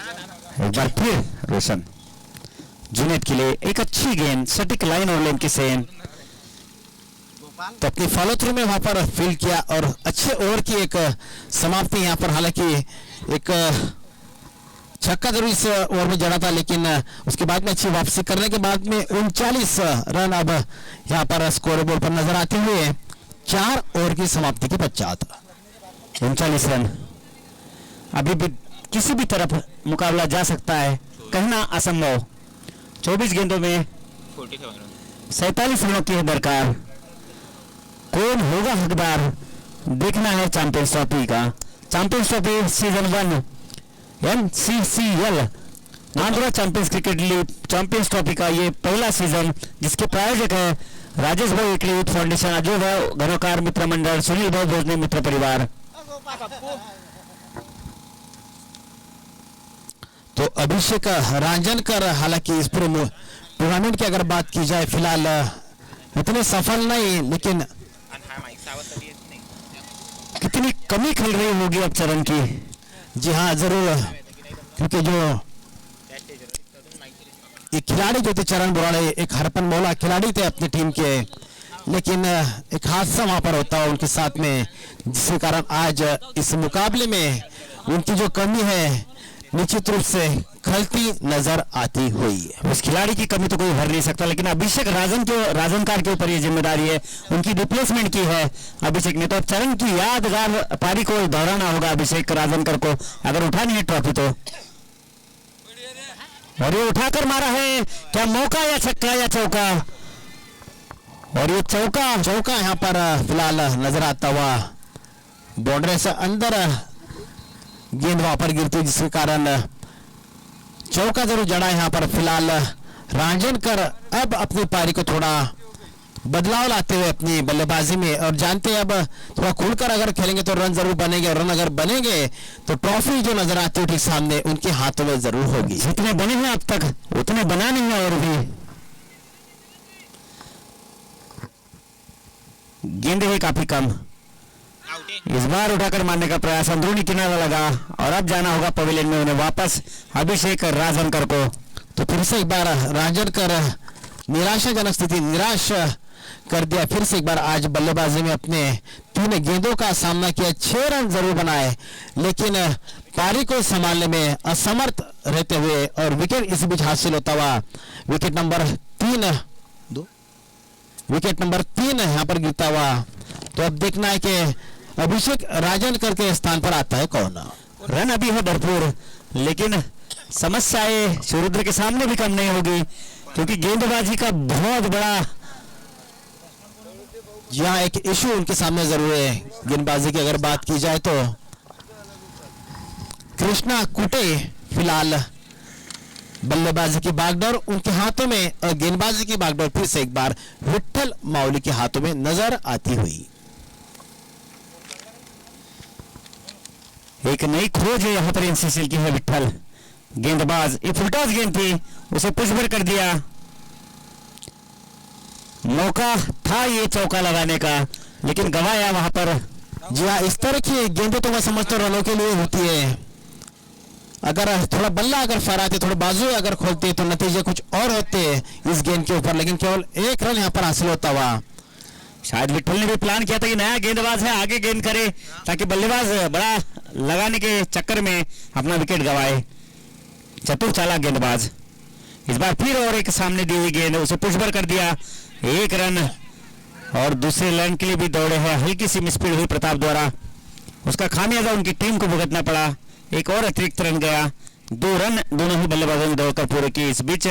एक बार फिर रोशन जुनेद के लिए एक अच्छी गेंद, सटीक लाइन और लेन की सेन, तो अपनी फॉलो थ्रू में वहां पर फील्ड किया और अच्छे ओवर की एक समाप्ति यहाँ पर। हालांकि एक छक्का जरूर इस ओवर में जड़ा था, लेकिन उसके बाद में अच्छी वापसी करने के बाद में 39 रन अब यहाँ पर स्कोर बोर्ड पर नजर आते हुए 4 ओवर की समाप्ति के पश्चात 39 रन। अभी भी किसी भी तरफ मुकाबला जा सकता है, कहना असंभव। 24 गेंदों में 47 रनों की है दरकार। कौन होगा हकदार, देखना है चैंपियंस ट्रॉफी का। Champions trophy season 1 NCCL Andhra champions cricket league champions trophy का ये पहला सीजन, जिसके प्रायोजक है राजेश भाई एकड़ी यूथ फाउंडेशन, अजय भाई घनोकार मित्र मंडल, सुनील भाई भोजनी मित्र परिवार। तो अभिषेक रांजनकर हालांकि इस पूरे टूर्नामेंट की अगर बात की जाए फिलहाल इतने सफल नहीं, लेकिन कितनी कमी खल रही होगी अब चरण की। जी हाँ जरूर, क्योंकि जो ये खिलाड़ी जो थे चरण बुराड़े एक हरपन मौला खिलाड़ी थे अपनी टीम के, लेकिन एक हादसा वहां पर होता है उनके साथ में, जिसके कारण आज इस मुकाबले में उनकी जो कमी है निश्चित रूप से खलती नजर आती हुई है। उस खिलाड़ी की कमी तो कोई भर नहीं सकता, लेकिन अभिषेक राजनकार के ऊपर ये जिम्मेदारी है, उनकी रिप्लेसमेंट की है अभिषेक ने। तो अब चरण की यादगार पारी को दोहराना होगा अभिषेक राजनकर को, अगर उठानी है ट्रॉफी तो। और ये उठाकर मारा है, क्या मौका या छक्का या चौका, और ये चौका यहाँ पर फिलहाल नजर आता हुआ। बाउंड्री से अंदर गेंद वहां पर गिरती, जिसके कारण चौका जरूर जड़ा यहाँ पर। फिलहाल रांजनकर अब अपनी पारी को थोड़ा बदलाव लाते हुए अपनी बल्लेबाजी में, और जानते हैं अब थोड़ा खुलकर अगर खेलेंगे तो रन जरूर बनेंगे, और रन अगर बनेंगे तो ट्रॉफी जो नजर आती है ठीक सामने उनके हाथों में जरूर होगी। जितने बने हैं अब तक उतने बना नहीं है, और भी गेंदे है काफी कम। इस बार उठाकर मारने का प्रयास अंदरूनी किनारा लगा, और अब जाना होगा पवेलियन में उन्हें वापस अभिषेक राजनकर को। तो फिर से एक बार राजनकर निराशाजनक स्थिति निराश कर दिया। फिर से एक बार आज बल्लेबाजी में अपने 3 गेंदों का सामना किया, 6 रन जरूर बनाए, लेकिन पारी को संभालने में असमर्थ रहते हुए, और विकेट इस बीच हासिल होता हुआ विकेट नंबर 3 यहाँ पर गिरता हुआ। तो अब देखना है कि अभिषेक राजनकर के स्थान पर आता है कौन। रन अभी है भरपूर, लेकिन समस्याएं सूर्यद्र के सामने भी कम नहीं होगी, क्योंकि गेंदबाजी का बहुत बड़ा यहाँ एक इशू उनके सामने जरूर है। गेंदबाजी की अगर बात की जाए तो कृष्णा कुटे फिलहाल बल्लेबाजी की बागडोर उनके हाथों में, और गेंदबाजी की बागडोर फिर से एक बार विट्ठल माउली के हाथों में नजर आती हुई। एक नई खोज है यहाँ पर एनसीसीएल की है। विट्ठल गेंदबाज, ये फुलटॉस गेंद थी, उसे पुशबर कर दिया। मौका था ये चौका लगाने का, लेकिन गवाया वहां पर। जी हाँ, इस तरह की गेंदें तो मैं समझता हूँ रनों के लिए होती है। अगर थोड़ा बल्ला अगर फहराते, थोड़ा बाजू अगर खोलते तो नतीजे कुछ और होते इस गेंद के ऊपर, लेकिन केवल 1 रन यहाँ पर हासिल होता हुआ। शायद विट्ठल ने भी प्लान किया था कि नया गेंदबाज है आगे गेंद करे, ताकि बल्लेबाज बड़ा लगाने के चक्कर में अपना विकेट गवाए। चतुर चालाक गेंदबाज। इस बार फिर और एक सामने दी हुई गेंद, उसे पुशबर कर दिया। 1 रन, और दूसरे रन के लिए भी दौड़े हैं। हल्की सी मिसफील्ड हुई प्रताप द्वारा, उसका खामियाजा उनकी टीम को भुगतना पड़ा। एक और अतिरिक्त रन गया, 2 रन दोनों ही बल्लेबाजों ने दौड़कर पूरे किए। इस बीच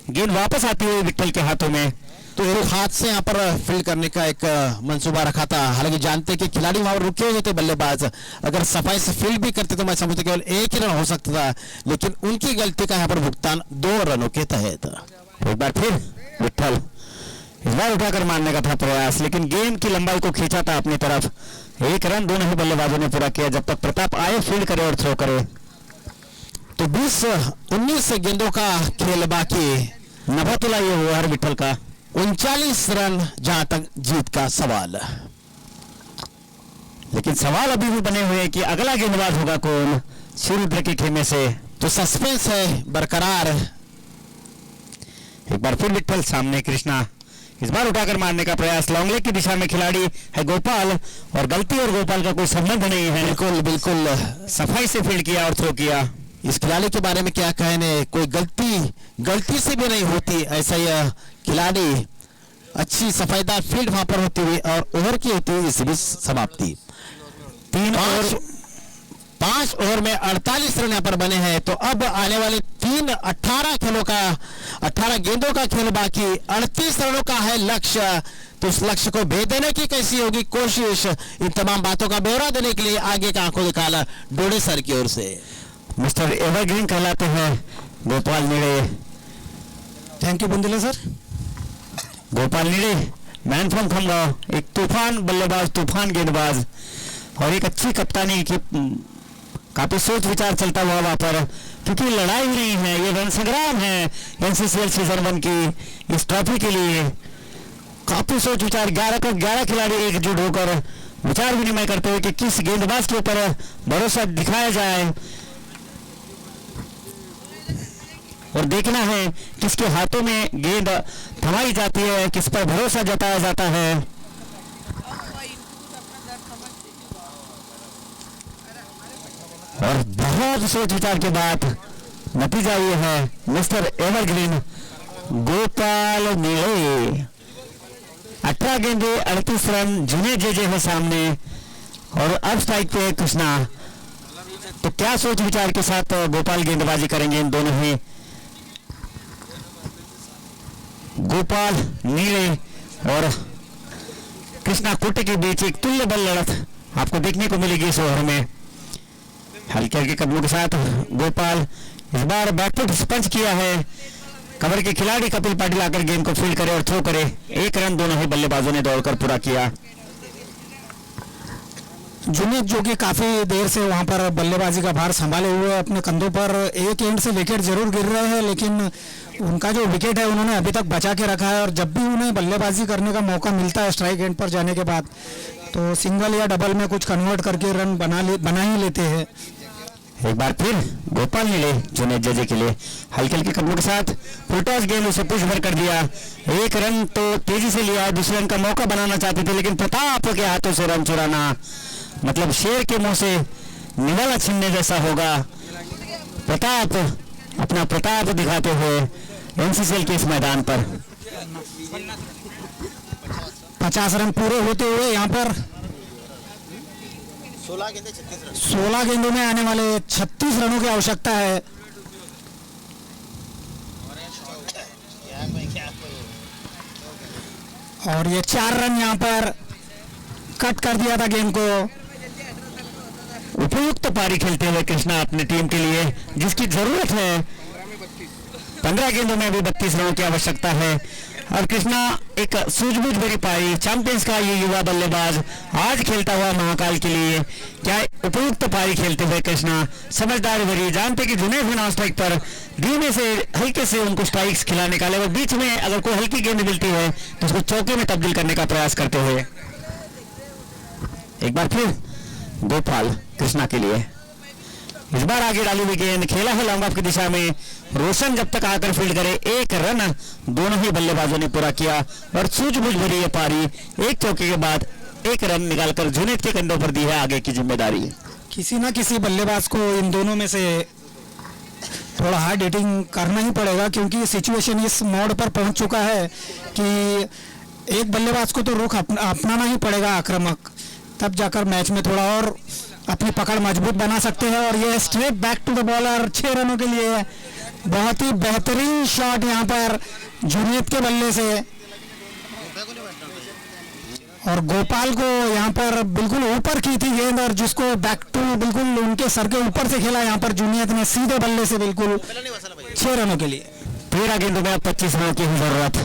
गेंद वापस आती हुई विट्ठल के हाथों में। तो हाथ से यहाँ पर फील्ड करने का एक मंसूबा रखा था, हालांकि जानते कि खिलाड़ी वहां रुके हुए थे बल्लेबाज, अगर सफाई से फील्ड भी करते तो मैं समझता केवल 1 ही रन हो सकता था, लेकिन उनकी गलती का यहाँ पर भुगतान 2 रनों के तहत। एक बार फिर विट्ठल, इस बार उठाकर मारने का था प्रयास, लेकिन गेंद की लंबाई को खींचा था अपनी तरफ। 1 रन दोनों ही बल्लेबाजों ने पूरा किया, जब तक प्रताप आए फील्ड करे और थ्रो करे। तो 20-19 गेंदों का खेल बाकी, नभातुला ये हुआ हर विट्ठल का। 39 रन जहां तक जीत का सवाल, लेकिन सवाल अभी भी बने हुए हैं कि अगला गेंदबाज होगा कौन सूर्यद्र के खेमे से। तो सस्पेंस है बरकरार। एक बार फिर विट्ठल, सामने कृष्णा, इस बार उठाकर मारने का प्रयास, लॉन्ग लेग की दिशा में खिलाड़ी है गोपाल, और गलती और गोपाल का कोई संबंध नहीं है। बिल्कुल बिल्कुल सफाई से फील्ड किया और थ्रो किया। इस खिलाड़ी के बारे में क्या कहने, कोई गलती से भी नहीं होती। ऐसा यह खिलाड़ी, अच्छी सफाईदार फील्ड वहां पर होती हुई और ओवर की होती हुई इसी भी समाप्ति। 5 ओवर में 48 रन यहाँ पर बने हैं। तो अब आने वाले 18 गेंदों का खेल बाकी, 38 रनों का है लक्ष्य। तो उस लक्ष्य को भेद देने की कैसी होगी कोशिश, इन तमाम बातों का ब्यौरा देने के लिए आगे का आंखों निकाला डोडे सर की ओर से मिस्टर एवरग्रीन कहलाते हैं Gopal Nide. Thank you Bundela sir. Gopal Nide, man from Khamgaon, एक तूफान बल्लेबाज, तूफान गेंदबाज, और एक अच्छी कप्तानी की काफी सोच विचार चलता हुआ वहां पर, क्योंकि लड़ाई नहीं है, ये रण संग्राम है एनसीसीएल सीजन 1 की इस ट्रॉफी के लिए। काफी सोच विचार, 11 का 11 खिलाड़ी एकजुट होकर विचार विनिमय करते हुए कि किस गेंदबाज के ऊपर भरोसा दिखाया जाए, और देखना है किसके हाथों में गेंद थमाई जाती है, किस पर भरोसा जताया जाता है। और बहुत सोच विचार के बाद नतीजा ये है, मिस्टर एवरग्रीन गोपाल नीड़े, 18 गेंदे 38 रन, जुने जे है सामने, और अब स्ट्राइक पे कृष्णा। तो क्या सोच विचार के साथ गोपाल गेंदबाजी करेंगे इन दोनों ही, गोपाल नीले और कृष्णा कुट्टे के बीच एक तुल्य बल लड़त आपको देखने को मिलेगी इस ओवर में। हल्के हल्के कदमों के साथ गोपाल इस बार बैकफुट स्पंज किया है। कवर के खिलाड़ी कपिल पाटिल आकर गेंद को फील्ड करे और थ्रो करे। 1 रन दोनों ही बल्लेबाजों ने दौड़कर पूरा किया। जुनेद जो कि काफी देर से वहां पर बल्लेबाजी का भार संभाले हुए अपने कंधों पर, एक एंड से विकेट जरूर गिर रहे हैं, लेकिन उनका जो विकेट है उन्होंने अभी तक बचा के रखा है। और जब भी उन्हें बल्लेबाजी करने का मौका मिलता है स्ट्राइक एंड पर जाने के बाद, तो सिंगल या डबल में कुछ कन्वर्ट करके रन बना ही लेते हैं। एक बार फिर गोपाल नीले जुनेद जजे के लिए हल्के हल्के कदमों के साथ फुलटॉस गेंद उसे पुश भर कर दिया। 1 रन तो तेजी से लिया, दूसरे रन का मौका बनाना चाहते थे, लेकिन प्रताप के हाथों से रन चुराना मतलब शेर के मुंह से निवाला छीनने जैसा होगा। प्रताप अपना प्रताप दिखाते हुए एनसीसीएल के इस मैदान पर 50 रन पूरे होते हुए यहाँ पर 16 गेंदों में आने वाले 36 रनों की आवश्यकता है। और ये 4 रन यहाँ पर कट कर दिया था गेंद को। उपयुक्त पारी खेलते हुए कृष्णा अपनी टीम के लिए, जिसकी जरूरत है। 15 गेंदों में अभी 32 रनों की आवश्यकता है, और कृष्णा एक सूझबूझ भरी पारी, चैंपियंस का ये युवा बल्लेबाज आज खेलता हुआ महाकाल के लिए क्या उपयुक्त पारी खेलते हुए कृष्णा समझदारी भरी, जानते कि जुनेद बिना स्ट्राइक पर धीमे से हल्के से उनको स्ट्राइक्स खिलाने का, और बीच में अगर कोई हल्की गेंद मिलती है तो उसको चौके में तब्दील करने का प्रयास करते हुए। एक बार फिर गोपाल कृष्णा के लिए इस बार आगे डाली हुई गेंद, खेला है लॉन्ग ऑफ की दिशा में, रोशन जब तक आकर फील्ड करे। 1 रन दोनों ही बल्लेबाजों ने पूरा किया, और सूझबूझ भरी ये पारी 1 चौके के बाद 1 रन निकालकर जुनेद के कंधों पर दी है आगे की जिम्मेदारी। किसी ना किसी बल्लेबाज को इन दोनों में से थोड़ा हार्ड हिटिंग करना ही पड़ेगा, क्योंकि सिचुएशन इस मोड़ पर पहुंच चुका है कि एक बल्लेबाज को तो रुख अपनाना ही पड़ेगा आक्रामक, तब जाकर मैच में थोड़ा और अपनी पकड़ मजबूत बना सकते हैं। और ये straight back to the bowler 6 रनों के लिए बहुत ही बेहतरीन शॉट यहाँ पर जुनेद के बल्ले से, और गोपाल को यहाँ पर बिल्कुल ऊपर की थी गेंद, और जिसको बैक टू बिल्कुल उनके सर के ऊपर से खेला यहाँ पर जुनेद ने सीधे बल्ले से बिल्कुल 6 रनों के लिए। 13 गेंदों में 25 रनों की जरूरत,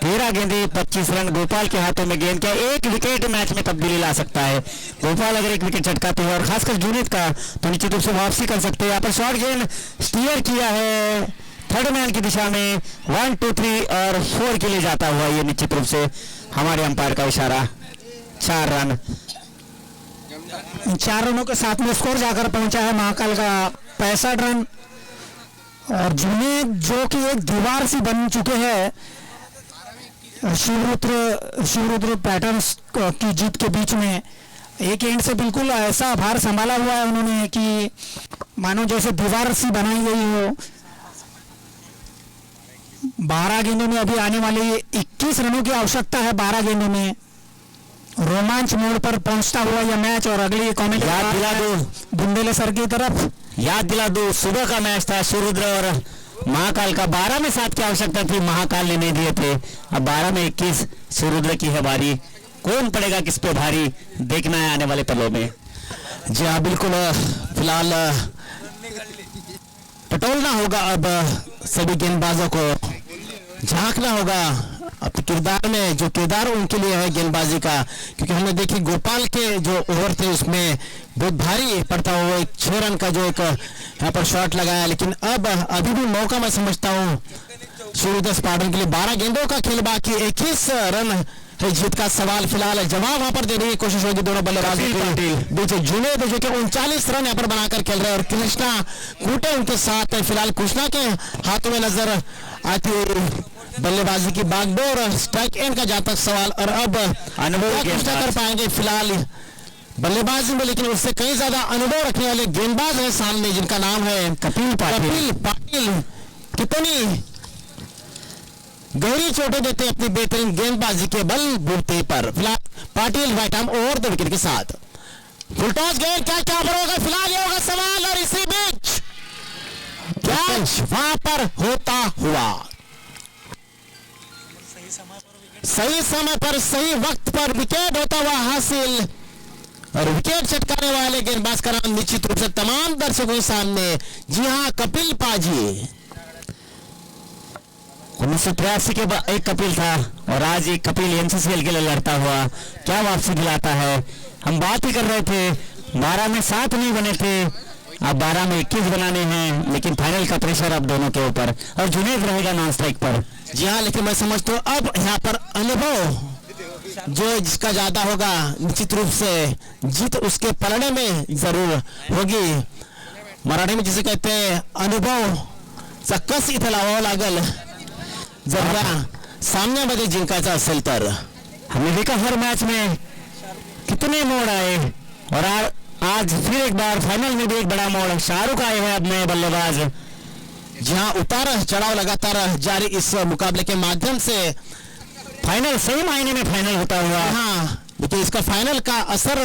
13 गेंदे 25 रन। गोपाल के हाथों में गेंद, क्या 1 विकेट मैच में तब्दीली ला सकता है। गोपाल अगर 1 विकेट चटकाते हैं और खासकर जुनेद का, तो निश्चित रूप से वापसी कर सकते हैं। यहाँ पर शॉर्ट गेंद स्टीयर किया है थर्ड मैन की दिशा में, 1 2 3 और 4 के लिए जाता हुआ, ये निश्चित रूप से हमारे अंपायर का इशारा। 4 रन, 4 रनों के साथ में स्कोर जाकर पहुंचा है महाकाल का 65 रन, और जुनेद जो कि एक दीवार सी बन चुके हैं शिवरुद्र पैटर्न्स की जीत के बीच में, एक एंड से बिल्कुल ऐसा भार संभाला हुआ है उन्होंने कि मानो जैसे दीवार सी बनाई गई हो। 12 गेंदों में अभी आने वाले 21 रनों की आवश्यकता है। 12 गेंदों में रोमांच मोड़ पर पहुंचता हुआ यह मैच। और अगली कमेंट याद दिला दो, बुंदेले सर की तरफ याद दिला दो, सुबह का मैच था शिवरुद्र और महाकाल का। 12 में 7 की आवश्यकता थी, महाकाल ने नहीं दिए थे। अब 12 में 21 शिवरुद्र की है बारी। कौन पड़ेगा किस पे भारी, देखना है आने वाले पलों में। जी हाँ बिल्कुल, फिलहाल टटोलना होगा अब सभी गेंदबाजों को, झांकना होगा अपने किरदार में, जो किरदार उनके लिए है गेंदबाजी का। क्योंकि हमने देखी गोपाल के जो ओवर थे उसमें बहुत भारी पड़ता हुआ एक 6 रन का जो एक यहाँ पर शॉट लगाया, लेकिन अब अभी भी मौका मैं समझता हूँ शिवरुद्र स्पार्टन के लिए। 12 गेंदों का खेल बाकी, 21 रन है जीत का सवाल। फिलहाल जवाब वहां पर देने की कोशिश होगी दोनों बल्लेबाजों की बीच। जुनेद जो कि 39 रन यहाँ पर बनाकर खेल रहे हैं और कृष्णा कूटे उनके साथ है। फिलहाल कृष्णा के हाथों में नजर आती बल्लेबाजी की बागडोर, स्ट्राइक एंड का जहां तक सवाल। और अब अनुभव कृष्णा कर पाएंगे फिलहाल बल्लेबाजी में, लेकिन उससे कई ज्यादा अनुभव रखने वाले गेंदबाज है सामने जिनका नाम है कपिल पाटिल। कितनी गहरी चोटें देते अपनी बेहतरीन गेंदबाजी के बल बूते पर। फिलहाल Patil right arm over the wicket के साथ फुलटॉस गेंद, क्या होगा फिलहाल ये होगा सवाल। और इसी बीच कैच वहां पर होता हुआ, सही समय पर सही वक्त पर विकेट होता हुआ हासिल। और विकेट चटकाने वाले गेंदबाज का नाम निश्चित रूप से तमाम दर्शकों के सामने, जी हाँ कपिल पाजी। 1983 के बाद एक कपिल था और आज एक कपिल एमसीसीएल के लिए लड़ता हुआ क्या वापसी दिलाता है। हम बात ही कर रहे थे 12 में 7 नहीं बने थे, अब 12 में 21 बनाने हैं, लेकिन फाइनल का प्रेशर अब दोनों के ऊपर और जुनेद रहेगा नॉन स्ट्राइक पर। जी हाँ, लेकिन मैं समझता हूँ अब यहाँ पर अनुभव जो जिसका ज्यादा होगा निश्चित रूप से जीत उसके पलड़े में जरूर होगी। मराठी में जिसे कहते हैं अनुभव सकस इथं लावावं लागल जर या सामन्यामध्ये जिंकायचं असेल तर। हमने देखा हर मैच में कितने मोड़ आए और आज फिर एक बार फाइनल में भी एक बड़ा मोड़। शाहरुख आए हैं अब नए बल्लेबाज। जहां उतार चढ़ाव लगातार जारी इस मुकाबले के माध्यम से फाइनल सही मायने में फाइनल होता हुआ। हाँ, लेकिन इसका फाइनल का असर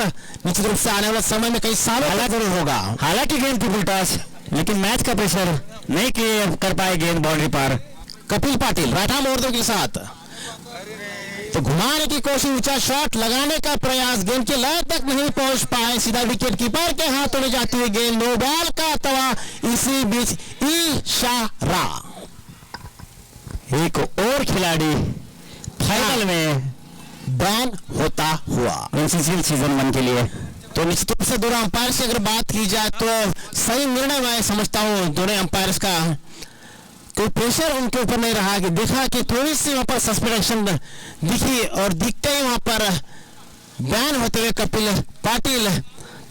निश्चित रूप से आने वाले समय में कई सालों तक जरूर होगा। हालांकि गेंद थी फुलटॉस, लेकिन मैच का प्रेशर नहीं क्लियर कर पाए गेंद बाउंड्री पार। Kapil Patil right arm over के साथ तो घुमाने की कोशिश, ऊंचा शॉट लगाने का प्रयास, गेंद के लय तक नहीं पहुंच पाए, सीधा विकेट कीपर के हाथों में जाती हुई गेंद, नो बॉल का तवा। इसी बीच इशारा, एक और खिलाड़ी फाइनल में बैन होता हुआ एमसीसीएल सीजन 1 के लिए। तो निश्चित रूप से दोनों अंपायर से अगर बात की जाए तो सही निर्णय मैं समझता हूं दोनों अंपायर्स का। कोई प्रेशर उनके ऊपर नहीं रहा कि देखा कि थोड़ी सी वहां पर सस्पेंशन दिखी और दिखते ही वहां पर बैन होते हुए कपिल पाटिल।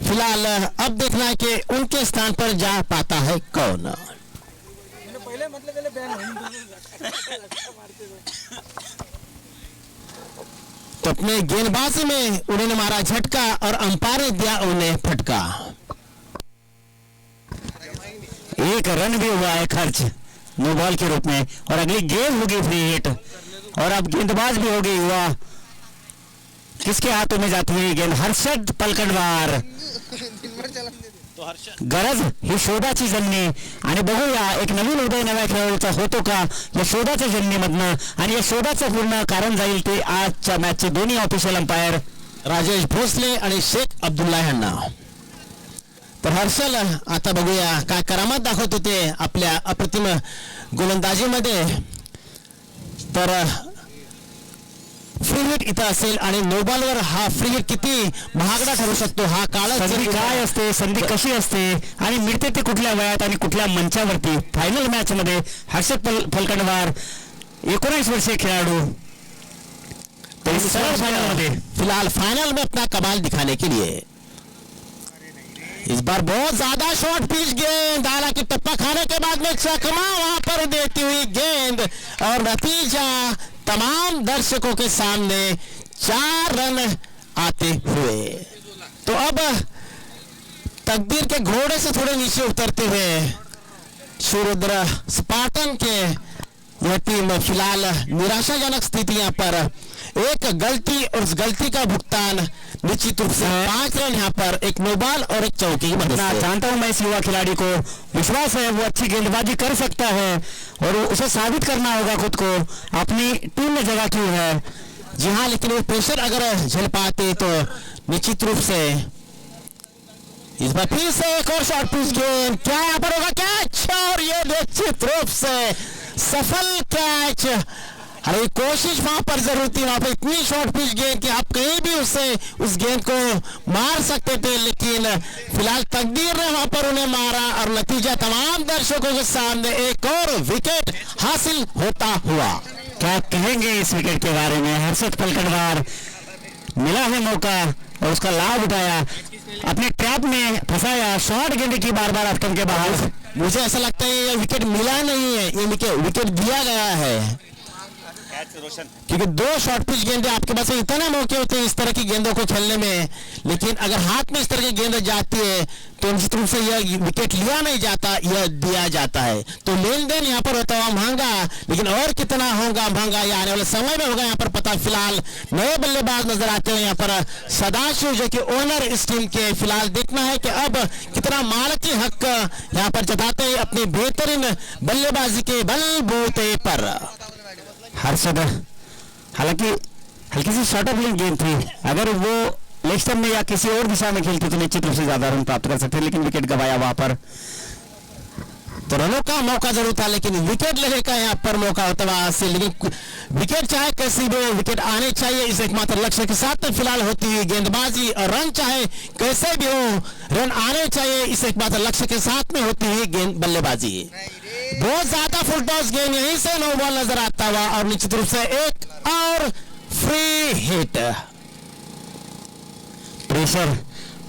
फिलहाल अब देखना है कि उनके स्थान पर जा पाता है कौन। तो अपने गेंदबाजी में उन्होंने मारा झटका और अंपायर ने दिया उन्हें फटका। एक रन भी हुआ है खर्च नो बॉल के रूप में और अगली गेंद होगी फ्री हिट और अब गेंदबाज भी होगी युवा। किसके हाथों में जाती है गेंद? हर्षद पलकडवार। गरज ही शोधाची जननी आणि बघूया एक नवीन उदय नव्या खेळाडूचा होतो का या शोधाच्या जननीमधनं, आणि या शोधाचं पूर्ण कारण जाईल ते आजच्या मॅचचे दोन्ही ऑफिशियल अंपायर राजेश भोसले आणि शेख अब्दुल्ला यांना। तर हर्षल आता बघूया काय करामत दाखवत होते आपल्या अप्रतिम गोलंदाजीमध्ये। तर फ्री हिट इथं असेल आणि नो बॉलवर हा फ्री हिट किती महागडा ठरू शकतो हा काळ संधी काय असते, संधी कशी असते आणि मिळते ते कुठल्या वयात आणि कुठल्या मंचावरती। फायनल मॅच मध्ये हर्षद पलकडवार 19 वर्षीय खेळाडू फाइनल में फिलहाल फाइनल में अपना कमाल दिखाने के लिए इस बार बहुत ज्यादा शॉर्ट पिच गेंद, हालांकि टप्पा खाने के बाद में चकमा वहां पर देती हुई गेंद और नतीजा तमाम दर्शकों के सामने 4 रन आते हुए। तो अब तकदीर के घोड़े से थोड़े नीचे उतरते हुए सूर्यरुद्र स्पार्टन के यह टीम फिलहाल निराशाजनक स्थितियां पर एक गलती और उस गलती का भुगतान निश्चित रूप से 5 रन यहाँ पर एक नो बॉल और एक चौकी की मदद से। जानता हूं मैं इस युवा खिलाड़ी को, विश्वास है वो अच्छी गेंदबाजी कर सकता है और उसे साबित करना होगा खुद को, अपनी टीम में जगह क्यों है। जी हाँ, लेकिन वो प्रेशर अगर झेल पाते तो निश्चित रूप से इस बार फिर से एक और शॉर्ट पिच गेंद, क्या यहाँ पर होगा कैच और ये निश्चित रूप से सफल कैच। हालांकि कोशिश वहां पर जरूर थी, वहां पर इतनी शॉर्ट पिच गेंद कि आप कहीं भी उस गेंद को मार सकते थे, लेकिन फिलहाल तकदीर ने वहां पर उन्हें मारा और नतीजा तमाम दर्शकों के सामने एक और विकेट हासिल होता हुआ। क्या कहेंगे इस विकेट के बारे में? हर्षद पलटनवार मिला है मौका और उसका लाभ उठाया, अपने ट्रैप में फंसाया, शॉर्ट गेंद की बार बार अटकन के बाहर। मुझे ऐसा लगता है ये विकेट मिला नहीं है, ये विकेट दिया गया है, क्योंकि 2 शॉर्ट पिच गेंदें आपके पास इतने मौके होते हैं इस तरह की गेंदों को खेलने में, लेकिन अगर हाथ में इस तरह की गेंद जाती है तो निश्चित रूप से यह विकेट लिया नहीं जाता, यह दिया जाता है। तो लेन देन यहाँ पर होता हुआ महंगा, लेकिन और कितना होगा महंगा ये आने वाले समय में होगा यहाँ पर पता। फिलहाल नए बल्लेबाज नजर आते हैं यहाँ पर सदाशिव जो कि ओनर इस टीम के। फिलहाल देखना है कि अब कितना मालिकी हक यहाँ पर जताते हैं अपनी बेहतरीन बल्लेबाजी के बलबूते पर। हर्षद, हालांकि हल्की सी शॉर्ट ऑफ गेंद थी, अगर वो लेग स्टंप में या किसी और दिशा में खेलती तो निश्चित रूप से ज्यादा रन प्राप्त कर सकते, लेकिन विकेट गवाया वहां पर। तो रनों का मौका जरूर था, लेकिन विकेट लेने का यहाँ पर मौका होता वहां से। लेकिन विकेट चाहे कैसी भी विकेट आने चाहिए इस एकमात्र लक्ष्य के साथ फिलहाल होती हुई गेंदबाजी, और रन चाहे कैसे भी हो रन आने चाहिए इस एकमात्र लक्ष्य के साथ में होती हुई गेंद बल्लेबाजी। बहुत ज्यादा फुल टॉस गेंद, यहीं से नो बॉल नजर आता हुआ और निश्चित रूप से एक और फ्री हिट। प्रेशर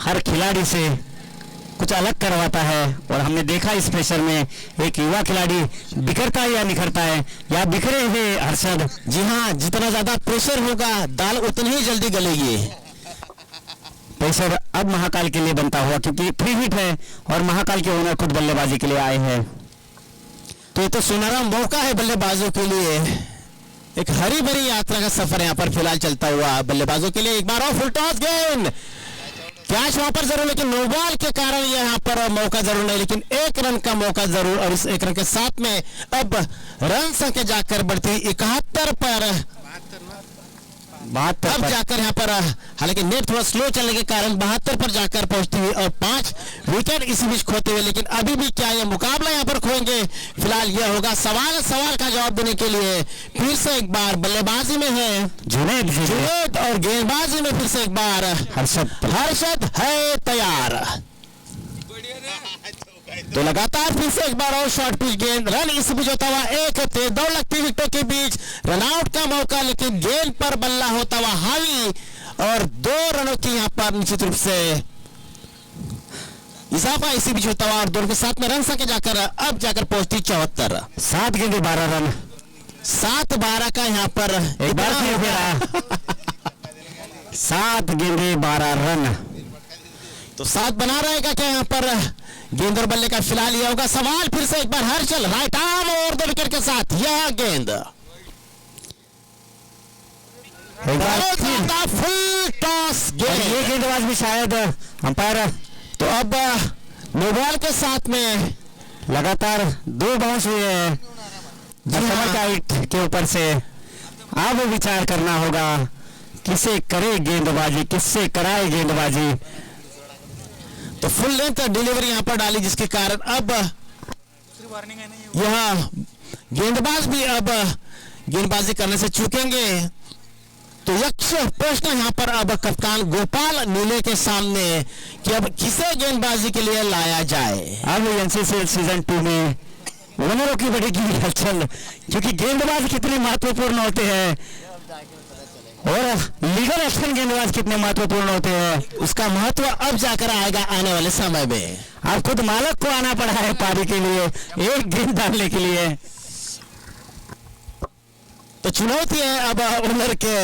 हर खिलाड़ी से कुछ अलग करवाता है और हमने देखा इस प्रेशर में एक युवा खिलाड़ी बिखरता है या निखरता है, या बिखरे हुए हर्षद। जी हाँ, जितना ज्यादा प्रेशर होगा दाल उतनी ही जल्दी गलेगी। प्रेशर अब महाकाल के लिए बनता हुआ, क्योंकि फ्री हिट है और महाकाल के ओनर खुद बल्लेबाजी के लिए आए हैं। तो ये तो सुनहरा मौका है बल्लेबाजों के लिए, एक हरी भरी यात्रा का सफर यहाँ पर फिलहाल चलता हुआ बल्लेबाजों के लिए। एक बार और फुल टॉस गेंद, कैच वहां पर जरूर, लेकिन नो बॉल के कारण यहाँ पर मौका जरूर नहीं, लेकिन 1 रन का मौका जरूर। और इस 1 रन के साथ में अब रन संख्या जाकर बढ़ती 71 पर, 72 अब जाकर यहाँ पर, हालांकि नेट थोड़ा स्लो चलने के कारण 72 पर जाकर पहुंचती हुई और 5 विकेट इसी बीच खोते हुए। लेकिन अभी भी क्या ये मुकाबला यहाँ पर खोएंगे? फिलहाल यह होगा सवाल का जवाब देने के लिए फिर से एक बार बल्लेबाजी में है जुनैद और गेंदबाजी में फिर से एक बार हर्षद है तैयार। तो लगातार फिर से एक बार और शॉर्ट पिच गेंद, रन इस बीच होता हुआ 1 तेज दौड़ लगती विकेटों के बीच रन आउट का मौका, लेकिन गेंद पर बल्ला होता हुआ हावी और 2 रनों की यहाँ पर निश्चित रूप से इजाफा इसी बीच होता हुआ और दोनों के साथ में रन संख्या जाकर अब जाकर पहुंचती 74। 7 गेंदे 12 रन, 7-12 का यहाँ पर एक बार फिर फेरा 7 गेंदे 12 रन। तो 7 बना रहेगा क्या यहाँ पर गेंद और बल्ले का? फिलहाल यह होगा सवाल फिर से एक बार हर्षल राइट आर्म और 2 विकेट के साथ यह गेंद फुल टॉस गेंद, ये गेंदबाज भी शायद अंपायर। तो अब नो बॉल के साथ में लगातार 2 बाउंस हुए हैं के ऊपर से। अब विचार करना होगा किसे करे गेंदबाजी, किससे कराए गेंदबाजी। तो फुल लेंथ डिलीवरी यहां पर डाली, जिसके कारण अब यह गेंदबाज भी अब गेंदबाजी करने से चूकेंगे। तो यक्ष प्रश्न यहां पर अब कप्तान गोपाल नीले के सामने कि अब किसे गेंदबाजी के लिए लाया जाए। अब एनसीसी सीजन 2 में ओनरों की बढ़ेगी हलचल, क्योंकि गेंदबाज कितने महत्वपूर्ण होते हैं और लीगल एक्शन गेंदबाज कितने महत्वपूर्ण होते हैं, उसका महत्व अब जाकर आएगा आने वाले समय में। आप खुद मालक को आना पड़ा है पारी के लिए, एक गेंद डालने के लिए। तो चुनौती है अब ओनर के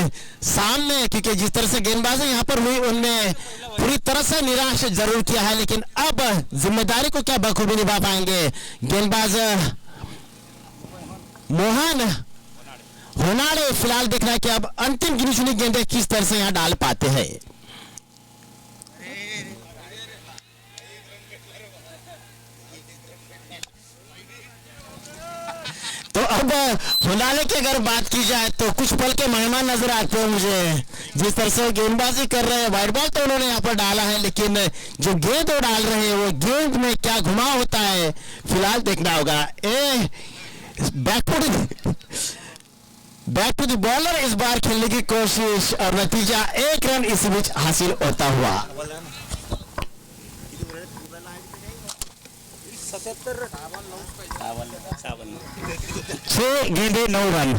सामने, क्योंकि जिस तरह से गेंदबाजी यहाँ पर हुई उनमें पूरी तरह से निराश जरूर किया है, लेकिन अब जिम्मेदारी को क्या बखूबी निभा पाएंगे गेंदबाज मोहन होनाडे। फिलहाल देखना है कि अब अंतिम गिनी चुनी गेंदें किस तरह से यहाँ डाल पाते हैं। तो अब होनाडे की अगर बात की जाए तो कुछ पल के मेहमान नजर आते हैं मुझे, जिस तरह से गेंदबाजी कर रहे हैं। वाइट बॉल तो उन्होंने यहाँ पर डाला है, लेकिन जो गेंद वो डाल रहे हैं वो गेंद में क्या घुमाव होता है फिलहाल देखना होगा। बैक टू द बॉलर इस बार खेलने की कोशिश और नतीजा 1 रन इसी बीच हासिल होता हुआ। 6 गेंदे 9 रन।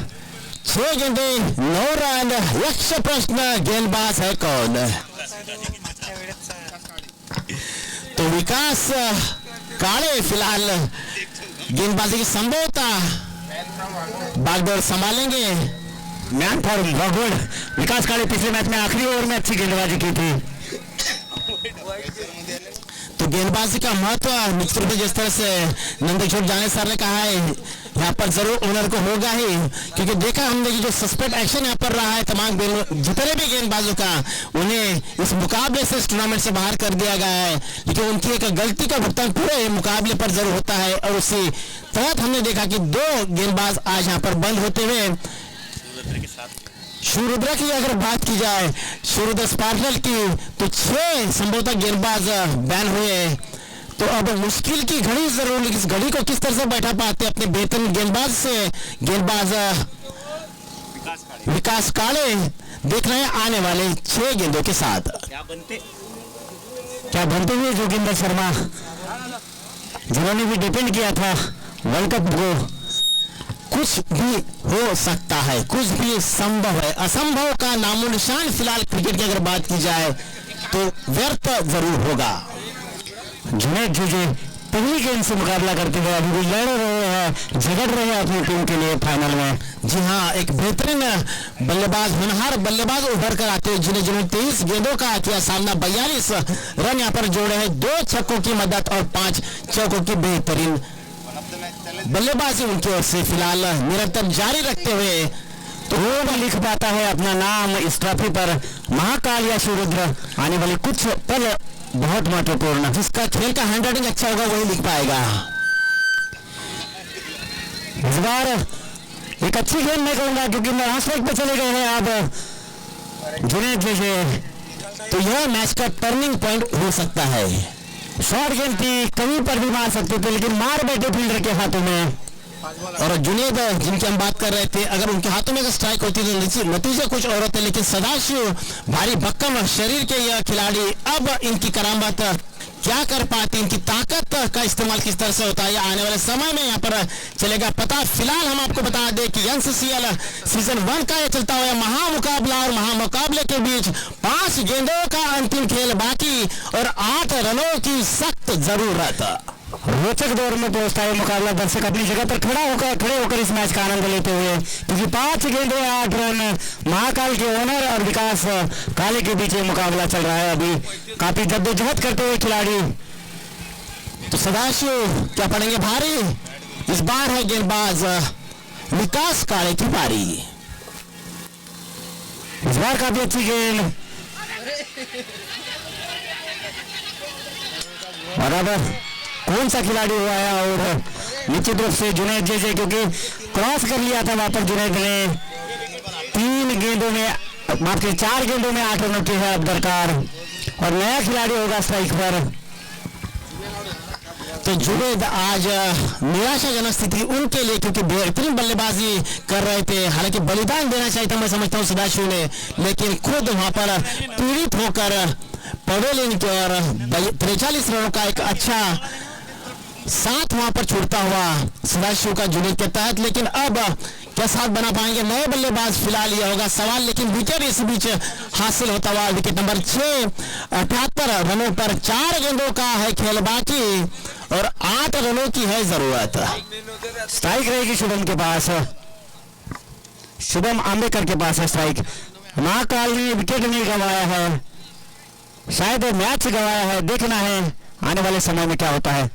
6 गेंदे 9 रन। यक्ष प्रश्न गेंदबाज है कौन? तो विकास काले फिलहाल गेंदबाजी की संभवता बागडोर संभालेंगे। मैन फॉर रॉकवुड विकास काले पिछले मैच में आखिरी ओवर में अच्छी गेंदबाजी की थी। तो गेंदबाजी का महत्व निश्चित रूप से जिस तरह से नंदकिशोर जाने सर ने कहा है, यहाँ पर जरूर ओनर को होगा ही, क्योंकि देखा हमने कि जो सस्पेंड एक्शन यहाँ पर रहा है तमाम जितने भी गेंदबाजों का, उन्हें इस मुकाबले से इस टूर्नामेंट से बाहर कर दिया गया है, लेकिन उनकी एक गलती का भुगतान पूरे मुकाबले पर जरूर होता है। और उसी तहत हमने देखा कि 2 गेंदबाज आज यहाँ पर बंद होते हुए। सूर्यरुद्र की अगर बात की जाए, सूर्यरुद्र स्पार्टल की, तो 6 संभवतः गेंदबाज बैन हुए। तो अब मुश्किल की घड़ी जरूर, इस घड़ी को किस तरह से बैठा पाते अपने बेहतरीन गेंदबाज से गेंदबाज विकास काले देख रहे हैं आने वाले 6 गेंदों के साथ क्या बनते हुए जोगिंदर शर्मा, जिन्होंने भी डिपेंड किया था वर्ल्ड कप को। कुछ भी हो सकता है, कुछ भी संभव है, असंभव का नामो निशान फिलहाल क्रिकेट की अगर बात की जाए तो व्यर्थ जरूर होगा। जुनैद जुजे पहली गेंद से मुकाबला करते हुए अभी भी लड़ रहे हैं, झगड़ रहे हैं अपनी टीम के लिए फाइनल में। जी हाँ, एक बेहतरीन बल्लेबाज, होनहार बल्लेबाज उभर कर आते हैं, जिन्होंने 23 गेंदों का किया सामना, 42 रन यहाँ पर जोड़े हैं, 2 छक्कों की मदद और 5 चौकों की बेहतरीन बल्लेबाजी उनकी ओर से फिलहाल निरंतर जारी रखते हुए। तो वो भी लिख पाता है अपना नाम इस ट्रॉफी पर, महाकाल या सूर्यरुद्र। आने वाले कुछ पल बहुत महत्वपूर्ण, जिसका खेल का हैंडराइटिंग अच्छा होगा वही लिख पाएगा। इस बार एक अच्छी गेंद मैं कहूंगा, क्योंकि लास्ट पे चले गए हैं अब जुनैद जैसे। तो यह मैच का टर्निंग पॉइंट हो सकता है। शॉर्ट गेंद थी, कहीं पर भी मार सकते थे, लेकिन मार बैठे फील्डर के हाथों में। और जुनैद जिनकी हम बात कर रहे थे, अगर उनके हाथों में स्ट्राइक होती तो नतीजे कुछ और होते, लेकिन सदाशिव भारी भक्कम शरीर के यह खिलाड़ी अब इनकी करामत क्या कर पाती, इनकी ताकत का इस्तेमाल किस तरह से होता है, आने वाले समय में यहाँ पर चलेगा पता। फिलहाल हम आपको बता दें कि एनसीसीएल सीजन 1 का यह चलता हुआ महामुकाबला, और महामुकाबले के बीच 5 गेंदों का अंतिम खेल बाकी और 8 रनों की सख्त जरूरत। रोचक दौर में पहुंचता है मुकाबला। दर्शक अपनी जगह पर खड़े होकर इस मैच का आनंद लेते हुए, क्योंकि 5 गेंदों 8 रन महाकाल के ओनर और विकास काले के बीच मुकाबला चल रहा है। अभी काफी जद्दोजहद करते हुए खिलाड़ी। तो सदाशिव क्या पड़ेंगे भारी, इस बार है गेंदबाज विकास काले की पारी। इस बार काफी अच्छी गेंद, बराबर कौन सा खिलाड़ी हुआ है, और निश्चित रूप से जुनैद जैसे, क्योंकि क्रॉस कर लिया था वापस जुनैद ने। 3 गेंदों में, माफ कीजिए 4 गेंदों में 8 रनों की है अब दरकार, और नया खिलाड़ी होगा स्ट्राइक पर। तो जुनैद आज निराशाजनक स्थिति उनके लिए, क्योंकि बेहतरीन बल्लेबाजी कर रहे थे, हालांकि बलिदान देना चाहिए था मैं समझता हूँ सदाशिव ने, लेकिन खुद वहां पर पीड़ित होकर पवेलियन की ओर 43 रनों का एक अच्छा साथ वहां पर छूटता हुआ सदाशिव का जुनून के तहत, लेकिन अब क्या साथ बना पाएंगे नए बल्लेबाज, फिलहाल यह होगा सवाल। लेकिन विकेट इस बीच हासिल होता हुआ, विकेट नंबर 6, 78 रनों पर 4 गेंदों का है खेल बाकी और 8 रनों की है जरूरत। स्ट्राइक रहेगी शुभम के पास, शुभम आंबेकर के पास है स्ट्राइक। महाकाल ने विकेट नहीं गंवाया है, शायद मैच गंवाया है, देखना है आने वाले समय में क्या होता है।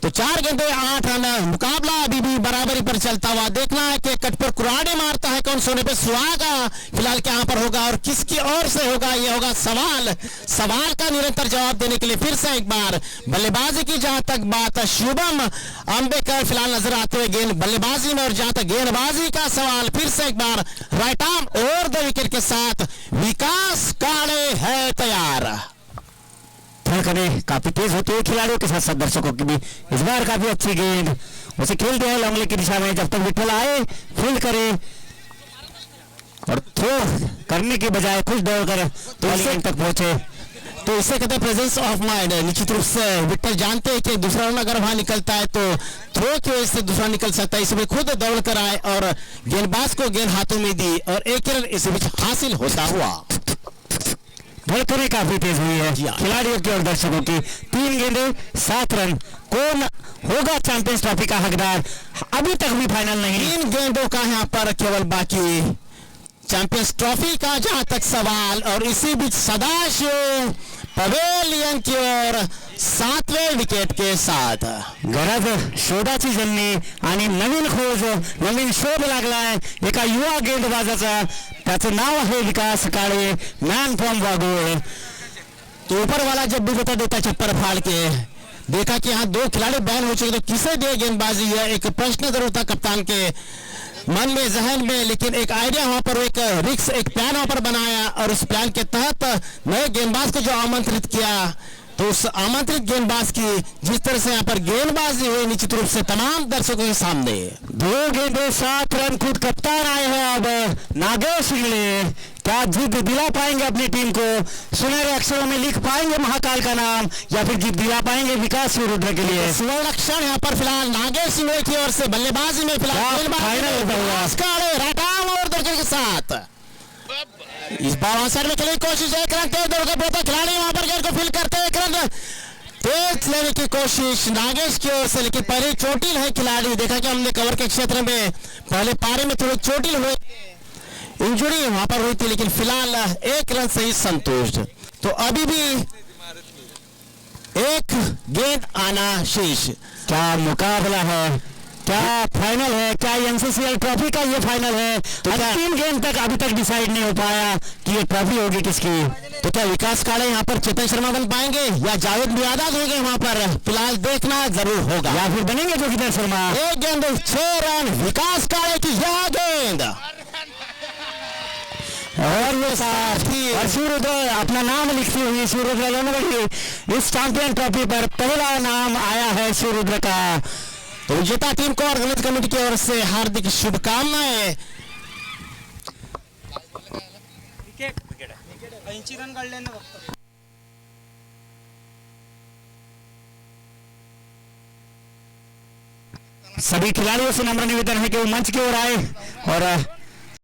तो 4 गेंदे 8 रन, मुकाबला अभी भी बराबरी पर चलता हुआ। देखना है कि कट पर कुराड़े मारता है कौन, सोने पे सुहागा फिलहाल यहाँ पर होगा और किसकी ओर से होगा, ये होगा सवाल। सवाल का निरंतर जवाब देने के लिए फिर से एक बार बल्लेबाजी की जहां तक बात, शुभम अंबेकर फिलहाल नजर आते हुए गेंद बल्लेबाजी में, और जहां तक गेंदबाजी का सवाल फिर से एक बार राइट आर्म और 2 विकेट के साथ विकास काड़े है तैयार। धड़कनें काफी तेज होती है खिलाड़ियों के साथ साथ दर्शकों की भी। इस बार काफी अच्छी गेंद उसे खेल दिया है लॉन्गले की दिशा में, जब तक विठल आए फील्ड करे और थ्रो करने के बजाय खुद दौड़कर तो गेंद तक पहुंचे। तो इसे कहते हैं प्रेजेंस ऑफ माइंड। निश्चित रूप से विठल जानते हैं कि दूसरा रन अगर वहां निकलता है तो थ्रो की वजह से दूसरा निकल सकता है, इसमें खुद दौड़ कर आए और गेंदबाज को गेंद हाथों में दी और 1 रन इस बीच हासिल होता हुआ। धड़कनें काफी तेज हुई है खिलाड़ियों की और दर्शकों की। 3 गेंदे 7 रन, कौन होगा चैंपियंस ट्रॉफी का हकदार, अभी तक भी फाइनल नहीं। 3 गेंदों का यहाँ पर केवल बाकी चैंपियंस ट्रॉफी का जहां तक सवाल, और इसी बीच सदाशिव पवेलियन की ओर 7वें विकेट के साथ गरज शोधाची जननी आणि नवीन खोज नवीन शोध लागलाय एका युवा गेंदबाजाचा, त्याचं नाव आहे विकास काळे, मॅन फ्रॉम वाघोळ। तो ऊपर वाला जब भी बता देता चप्पर फाड़ के, देखा कि यहाँ 2 खिलाड़ी बैन हो चुके तो किसे दे गेंदबाजी, है एक प्रश्न जरूर था कप्तान के मन में, जहन में, लेकिन एक आइडिया वहां पर, एक रिक्स, एक प्लान वहां पर बनाया और उस प्लान के तहत नए गेंदबाज को जो आमंत्रित किया, तो उस आमंत्रित गेंदबाज की जिस तरह से यहाँ पर गेंदबाजी हुई निश्चित रूप से तमाम दर्शकों के सामने 2 गेंदे 7 रन, खुद कप्तान आए हैं अब नागेश इंगले, क्या जीत दिला पाएंगे अपनी टीम को, सुनहरे अक्षरों में लिख पाएंगे महाकाल का नाम, या फिर जीत दिला पाएंगे विकास रुद्र के लिए। स्वर्ण अक्षर यहाँ पर फिलहाल नागेश इंगले की ओर से बल्लेबाजी में फिलहाल और दर्जन के साथ इस बार साइड में खेलने की कोशिश, 1 रन तेज दौड़ कर खिलाड़ी वहां पर गेंद को फील करते हैं, 1 रन तेज लेने की कोशिश नागेश की ओर से, लेकिन पहले चोटिल है खिलाड़ी। देखा कि हमने कवर के क्षेत्र में पहले पारी में थोड़ी चोटिल हुई, इंजुरी वहां पर हुई थी, लेकिन फिलहाल 1 रन से ही संतुष्ट। तो अभी भी 1 गेंद आना शेष। क्या मुकाबला है, क्या फाइनल है, क्या एनसीसीएल ट्रॉफी का ये फाइनल है। तो 3 गेंद तक अभी तक डिसाइड नहीं हो पाया कि ये ट्रॉफी होगी किसकी। तो क्या विकास काड़े यहाँ पर चेतन शर्मा बन पाएंगे या जावेद मियादाद होंगे वहां पर, फिलहाल देखना जरूर होगा, या फिर बनेंगे जोगिंदर शर्मा। 1 गेंद 6 रन विकास काड़े की यह गेंद, और ये साथी और सूर्योदय अपना नाम लिखती हुई सूर्योदय इस चैंपियन ट्रॉफी पर पहला नाम आया है सूर्योदय का। तो विजेता टीम को और गणित कमेटी की ओर से हार्दिक शुभकामनाएं। सभी खिलाड़ियों से नम्र निवेदन है कि वो मंच की ओर आए और